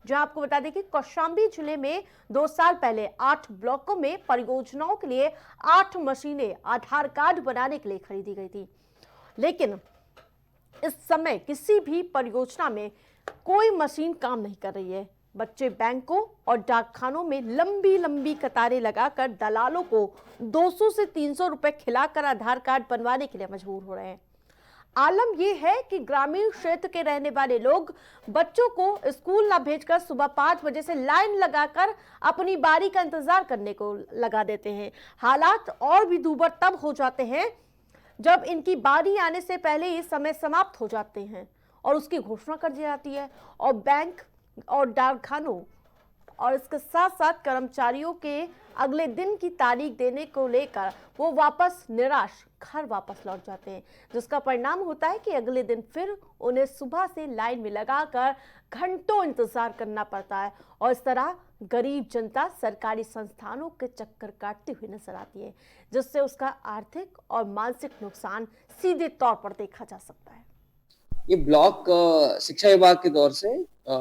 जहां आपको बता दें कि कौशाम्बी जिले में 2 साल पहले 8 ब्लॉकों में परियोजनाओं के लिए 8 मशीनें आधार कार्ड बनाने के लिए खरीदी गई थी। लेकिन इस समय किसी भी परियोजना में कोई मशीन काम नहीं कर रही है। बच्चे बैंकों और डाकखानों में लंबी लंबी कतारें लगाकर दलालों को 200 से 300 रुपए खिलाकर आधार कार्ड बनवाने के लिए मजबूर हो रहे हैं। आलम यह है कि ग्रामीण क्षेत्र के रहने वाले लोग बच्चों को स्कूल न भेजकर सुबह 5 बजे से लाइन लगाकर अपनी बारी का इंतजार करने को लगा देते हैं। हालात और भी दूभर तब हो जाते हैं जब इनकी बारी आने से पहले ही समय समाप्त हो जाते हैं और उसकी घोषणा कर दी जाती है और बैंक और डाकखानों और इसके साथ साथ कर्मचारियों के अगले दिन की तारीख देने को लेकर वो वापस निराश घर वापस लौट जाते हैं, जिसका परिणाम होता है कि अगले दिन फिर उन्हें सुबह से लाइन में लगाकर घंटों इंतजार करना पड़ता है और इस तरह गरीब जनता सरकारी संस्थानों के चक्कर काटती हुई नजर आती है, जिससे उसका आर्थिक और मानसिक नुकसान सीधे तौर पर देखा जा सकता है। ये ब्लॉक शिक्षा विभाग के दौर से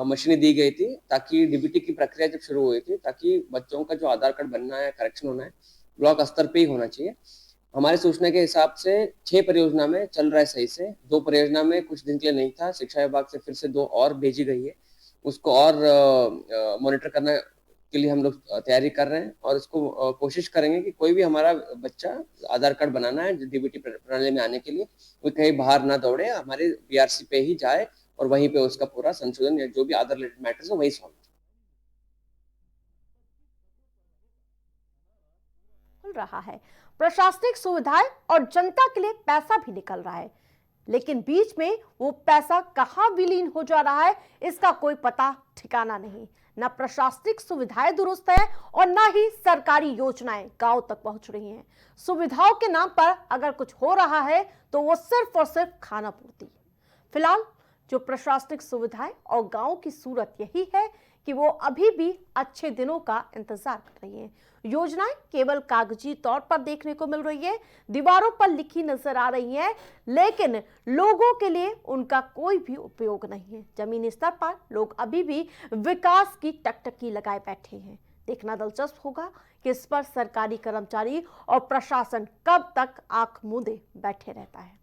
मशीनें दी गई थी ताकि डीबीटी की प्रक्रिया जब शुरू हुई थी ताकि बच्चों का जो आधार कार्ड बनना है, करेक्शन होना है, ब्लॉक स्तर पे ही होना चाहिए। हमारे सूचना के हिसाब से 6 परियोजना में चल रहा है सही से। 2 परियोजना में कुछ दिन के लिए नहीं था, शिक्षा विभाग से फिर से 2 और भेजी गई है। उसको और मॉनिटर करना के लिए हम लोग तैयारी कर रहे हैं और इसको कोशिश करेंगे कि कोई भी हमारा बच्चा आधार कार्ड बनाना है डीबीटी प्रणाली में आने के लिए, वो कहीं बाहर ना दौड़े, हमारे बीआरसी पे ही जाए और वहीं पे उसका पूरा संशोधन या जो भी आधार रिलेटेड मैटर्स है वही सॉल्व रहा है। प्रशासनिक सुविधाएं और जनता के लिए पैसा भी निकल रहा है, लेकिन बीच में वो पैसा कहां विलीन हो जा रहा है इसका कोई पता ठिकाना नहीं। न प्रशासनिक सुविधाएं दुरुस्त है और न ही सरकारी योजनाएं गांव तक पहुंच रही हैं। सुविधाओं के नाम पर अगर कुछ हो रहा है तो वो सिर्फ और सिर्फ खाना पूर्ति। फिलहाल जो प्रशासनिक सुविधाएं और गांव की सूरत यही है कि वो अभी भी अच्छे दिनों का इंतजार कर रही हैं। योजनाएं केवल कागजी तौर पर देखने को मिल रही है, दीवारों पर लिखी नजर आ रही हैं, लेकिन लोगों के लिए उनका कोई भी उपयोग नहीं है। जमीनी स्तर पर लोग अभी भी विकास की टकटकी लगाए बैठे हैं। देखना दिलचस्प होगा कि इस पर सरकारी कर्मचारी और प्रशासन कब तक आंख मूंदे बैठे रहता है।